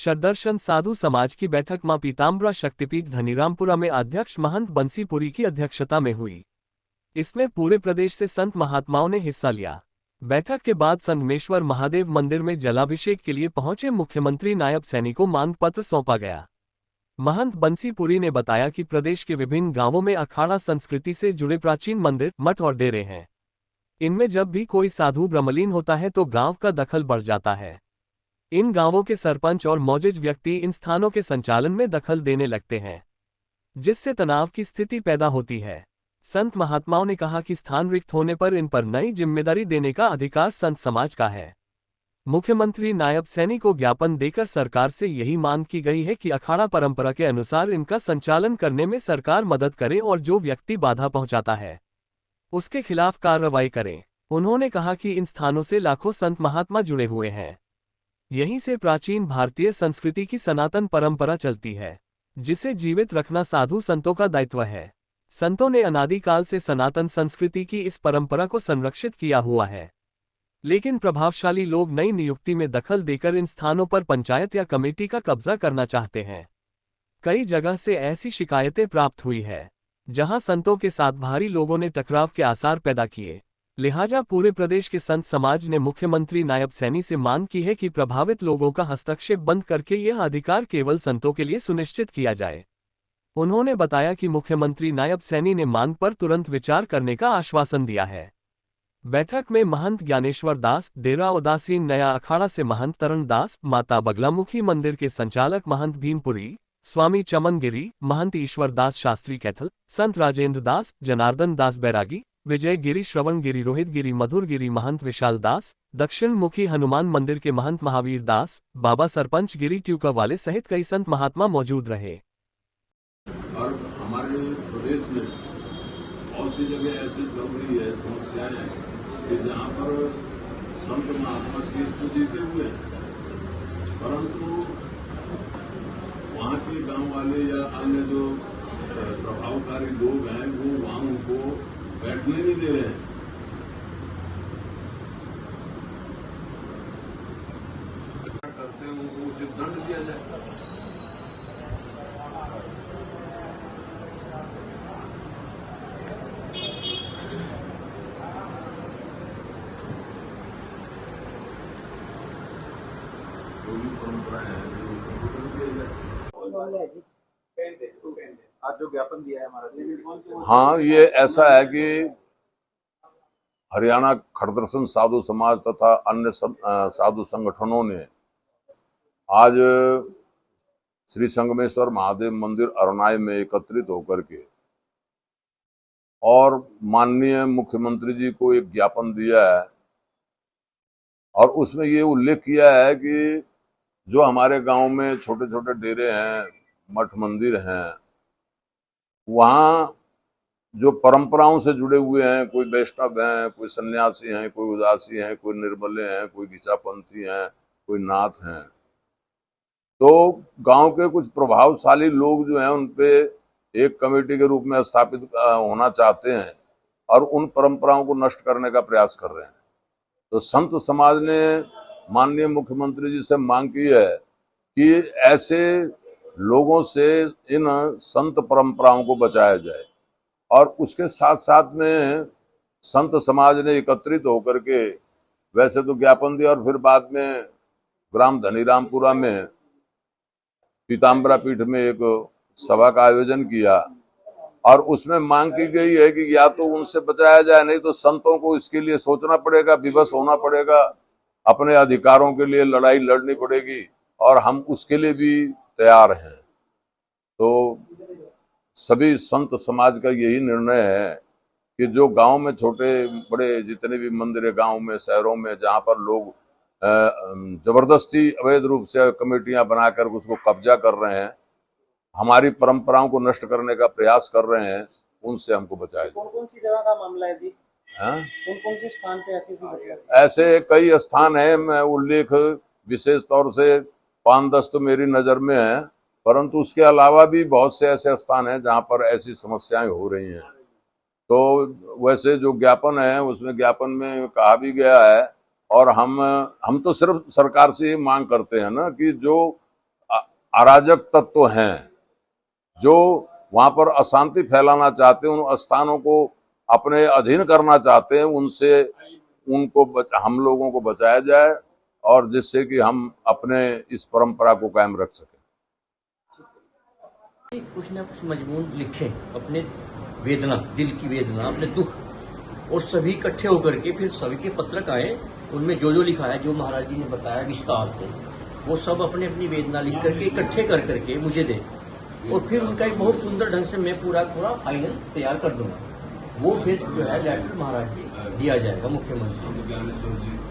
सदर्शन साधु समाज की बैठक मां पीताम्बरा शक्तिपीठ धनीरामपुरा में अध्यक्ष महंत बंसीपुरी की अध्यक्षता में हुई। इसमें पूरे प्रदेश से संत महात्माओं ने हिस्सा लिया। बैठक के बाद संगमेश्वर महादेव मंदिर में जलाभिषेक के लिए पहुंचे मुख्यमंत्री नायब सैनी को मांग पत्र सौंपा गया। महंत बंसीपुरी ने बताया कि प्रदेश के विभिन्न गांवों में अखाड़ा संस्कृति से जुड़े प्राचीन मंदिर, मठ और डेरे हैं। इनमें जब भी कोई साधु ब्रह्मलीन होता है तो गांव का दखल बढ़ जाता है। इन गांवों के सरपंच और मौजूद व्यक्ति इन स्थानों के संचालन में दखल देने लगते हैं, जिससे तनाव की स्थिति पैदा होती है। संत महात्माओं ने कहा कि स्थान रिक्त होने पर इन पर नई जिम्मेदारी देने का अधिकार संत समाज का है। मुख्यमंत्री नायब सैनी को ज्ञापन देकर सरकार से यही मांग की गई है कि अखाड़ा परंपरा के अनुसार इनका संचालन करने में सरकार मदद करे और जो व्यक्ति बाधा पहुंचाता है उसके खिलाफ कार्रवाई करे। उन्होंने कहा कि इन स्थानों से लाखों संत महात्मा जुड़े हुए हैं। यहीं से प्राचीन भारतीय संस्कृति की सनातन परंपरा चलती है, जिसे जीवित रखना साधु संतों का दायित्व है। संतों ने अनादिकाल से सनातन संस्कृति की इस परंपरा को संरक्षित किया हुआ है, लेकिन प्रभावशाली लोग नई नियुक्ति में दखल देकर इन स्थानों पर पंचायत या कमेटी का कब्जा करना चाहते हैं। कई जगह से ऐसी शिकायतें प्राप्त हुई है, जहां संतों के साथ भारी लोगों ने टकराव के आसार पैदा किए। लिहाजा पूरे प्रदेश के संत समाज ने मुख्यमंत्री नायब सैनी से मांग की है कि प्रभावित लोगों का हस्तक्षेप बंद करके यह अधिकार केवल संतों के लिए सुनिश्चित किया जाए। उन्होंने बताया कि मुख्यमंत्री नायब सैनी ने मांग पर तुरंत विचार करने का आश्वासन दिया है। बैठक में महंत ज्ञानेश्वर दास, डेरा उदासीन नया अखाड़ा से महंत तरण दास, माता बगलामुखी मंदिर के संचालक महंत भीमपुरी, स्वामी चमन गिरी, महंत ईश्वर दास शास्त्री कैथल, संत राजेंद्र दास, जनार्दन दास बैरागी, विजय गिरी, श्रवण गिरी, रोहित गिरी, मधुर गिरी, महंत विशाल दास, दक्षिण मुखी हनुमान मंदिर के महंत महावीर दास, बाबा सरपंच गिरी ट्यूका वाले सहित कई संत महात्मा मौजूद रहे। और हमारे प्रदेश में बहुत सी जगह ऐसी चल रही है समस्याएं कि जहां पर संत महात्मा की स्तुति के हुए, परंतु वहां के गांव वाले या अन्य जो प्रभावकारी लोग हैं वो वहां उनको बैठने नहीं दे रहे हैं। करते हैं उनको उचित दंड दिया जाए। जो भी परंपराएं हैं उनको दिया जाए। आज जो ज्ञापन दिया है हमारा, हाँ, ये ऐसा है कि हरियाणा खड़दर्शन साधु समाज तथा अन्य साधु संगठनों ने आज श्री संगमेश्वर महादेव मंदिर अरनाई में एकत्रित होकर के और माननीय मुख्यमंत्री जी को एक ज्ञापन दिया है और उसमें ये उल्लेख किया है कि जो हमारे गांव में छोटे छोटे डेरे हैं, मठ मंदिर हैं, वहाँ जो परंपराओं से जुड़े हुए हैं, कोई वैष्णव हैं, कोई सन्यासी हैं, कोई उदासी हैं, कोई निर्मले हैं, कोई घिसापंथी हैं, कोई नाथ हैं, तो गांव के कुछ प्रभावशाली लोग जो हैं उनपे एक कमेटी के रूप में स्थापित होना चाहते हैं और उन परंपराओं को नष्ट करने का प्रयास कर रहे हैं। तो संत समाज ने माननीय मुख्यमंत्री जी से मांग की है कि ऐसे लोगों से इन संत परंपराओं को बचाया जाए और उसके साथ साथ में संत समाज ने एकत्रित होकर के वैसे तो ज्ञापन दिया और फिर बाद में ग्राम धनीरामपुरा में पीताम्बरा पीठ में एक सभा का आयोजन किया और उसमें मांग की गई है कि या तो उनसे बचाया जाए, नहीं तो संतों को इसके लिए सोचना पड़ेगा, विवश होना पड़ेगा, अपने अधिकारों के लिए लड़ाई लड़नी पड़ेगी और हम उसके लिए भी तैयार हैं। तो सभी संत समाज का यही निर्णय है कि जो गांव में छोटे बड़े जितने भी मंदिर है गांव में, शहरों में, जहां पर लोग जबरदस्ती अवैध रूप से कमेटियां बनाकर उसको कब्जा कर रहे हैं, हमारी परंपराओं को नष्ट करने का प्रयास कर रहे हैं, उनसे हमको बचाया। कौन सी जगह का मामला है जी? कौन से स्थान पे ऐसे कई स्थान है, मैं उल्लेख विशेष तौर से 5-10 तो मेरी नजर में है, परंतु उसके अलावा भी बहुत से ऐसे स्थान हैं जहां पर ऐसी समस्याएं हो रही हैं। तो वैसे जो ज्ञापन है उसमें ज्ञापन में कहा भी गया है और हम तो सिर्फ सरकार से ही मांग करते हैं ना कि जो अराजक तत्व हैं जो वहां पर अशांति फैलाना चाहते हैं, उन स्थानों को अपने अधीन करना चाहते हैं, उनसे हम लोगों को बचाया जाए और जिससे कि हम अपने इस परंपरा को कायम रख सकें। कुछ न कुछ मजमून लिखे, अपने वेदना, दिल की वेदना, अपने दुख, और सभी इकट्ठे होकर के फिर सभी के पत्रक आए, उनमें जो लिखा है, जो महाराज जी ने बताया विस्तार से, वो सब अपने अपनी वेदना लिख करके इकट्ठे कर करके मुझे दे, और फिर उनका एक बहुत सुंदर ढंग से मैं पूरा फाइनल तैयार कर दूंगा। वो फिर जो है लेटर महाराज जी दिया जाएगा मुख्यमंत्री।